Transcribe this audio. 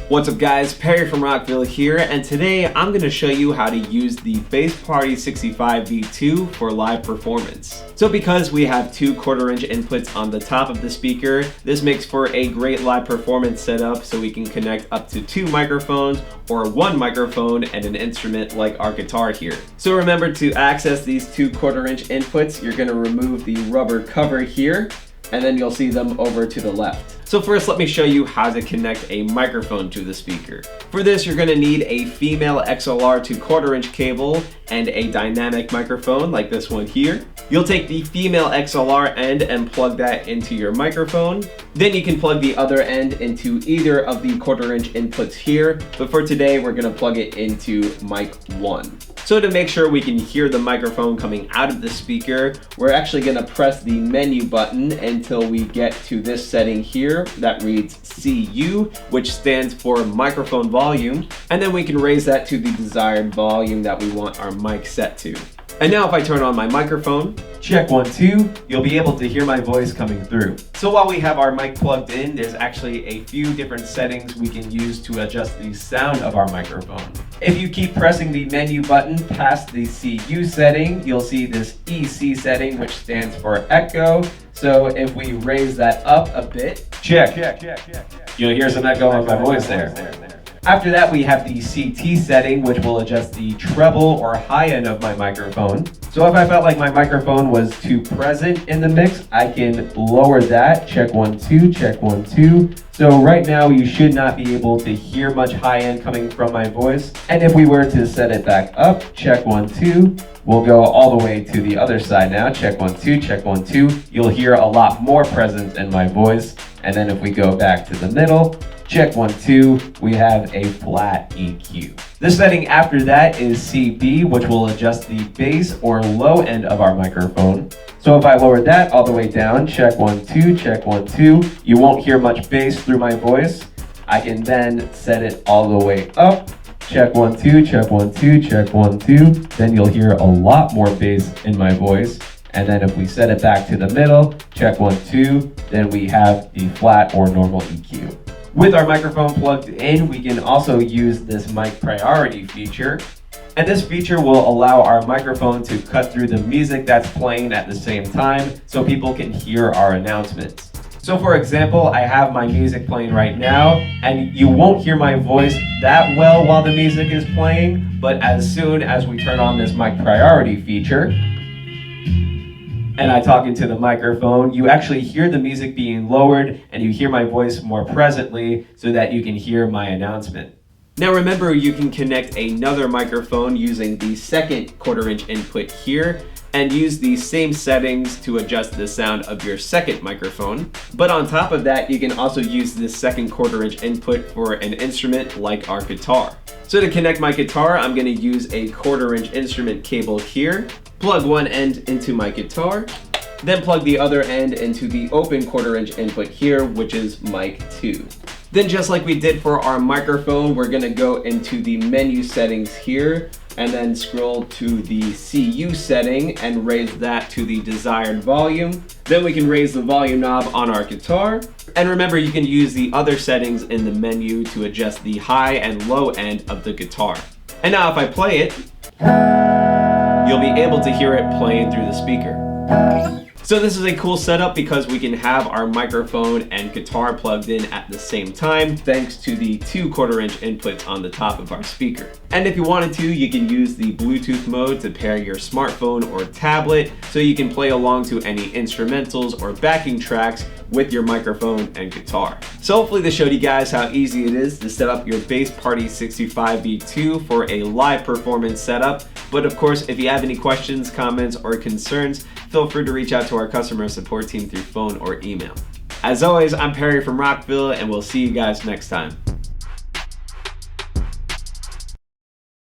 What's up guys, Perry from Rockville here, and today I'm going to show you how to use the Bass Party 65 V2 for live performance. So because we have two 1/4 inch inputs on the top of the speaker, this makes for a great live performance setup so we can connect up to 2 microphones or 1 microphone and an instrument like our guitar here. So remember, to access these two 1/4 inch inputs, you're going to remove the rubber cover here, and then you'll see them over to the left. So first, let me show you how to connect a microphone to the speaker. For this, you're gonna need a female XLR to 1/4 inch cable and a dynamic microphone like this one here. You'll take the female XLR end and plug that into your microphone. Then you can plug the other end into either of the 1/4 inch inputs here, but for today, we're gonna plug it into mic 1. So to make sure we can hear the microphone coming out of the speaker, we're actually gonna press the menu button until we get to this setting here that reads CU, which stands for microphone volume, and then we can raise that to the desired volume that we want our mic set to. And now if I turn on my microphone, check 1, 2, you'll be able to hear my voice coming through. So while we have our mic plugged in, there's actually a few different settings we can use to adjust the sound of our microphone. If you keep pressing the menu button past the CU setting, you'll see this EC setting, which stands for echo. So if we raise that up a bit, check. You'll hear some echo of my voice there. After that, we have the CT setting, which will adjust the treble or high end of my microphone. So if I felt like my microphone was too present in the mix, I can lower that. Check 1, 2, check 1, 2. So right now, you should not be able to hear much high end coming from my voice. And if we were to set it back up, check 1, 2. We'll go all the way to the other side now. Check 1, 2, check 1, 2. You'll hear a lot more presence in my voice. And then if we go back to the middle, check 1, 2, we have a flat EQ. The setting after that is CB, which will adjust the bass or low end of our microphone. So if I lower that all the way down, check 1, 2, check 1, 2, you won't hear much bass through my voice. I can then set it all the way up. Check 1, 2, check 1, 2, check 1, 2. Then you'll hear a lot more bass in my voice. And then if we set it back to the middle, check 1, 2, then we have the flat or normal EQ. With our microphone plugged in, we can also use this mic priority feature. And this feature will allow our microphone to cut through the music that's playing at the same time so people can hear our announcements. So for example, I have my music playing right now, and you won't hear my voice that well while the music is playing, but as soon as we turn on this mic priority feature, and I talk into the microphone, you actually hear the music being lowered and you hear my voice more presently so that you can hear my announcement. Now remember, you can connect another microphone using the second 1/4 inch input here and use the same settings to adjust the sound of your second microphone. But on top of that, you can also use this second 1/4 inch input for an instrument like our guitar. So to connect my guitar, I'm gonna use a 1/4 inch instrument cable here, plug one end into my guitar, then plug the other end into the open 1/4 inch input here, which is mic 2. Then just like we did for our microphone, we're gonna go into the menu settings here and then scroll to the CU setting and raise that to the desired volume. Then we can raise the volume knob on our guitar. And remember, you can use the other settings in the menu to adjust the high and low end of the guitar. And now if I play it, you'll be able to hear it playing through the speaker. So this is a cool setup because we can have our microphone and guitar plugged in at the same time thanks to the two 1/4 inch inputs on the top of our speaker. And if you wanted to, you can use the Bluetooth mode to pair your smartphone or tablet so you can play along to any instrumentals or backing tracks with your microphone and guitar. So hopefully this showed you guys how easy it is to set up your Bass Party 65 V2 for a live performance setup. But of course, if you have any questions, comments, or concerns, feel free to reach out to our customer support team through phone or email. As always, I'm Perry from Rockville, and we'll see you guys next time.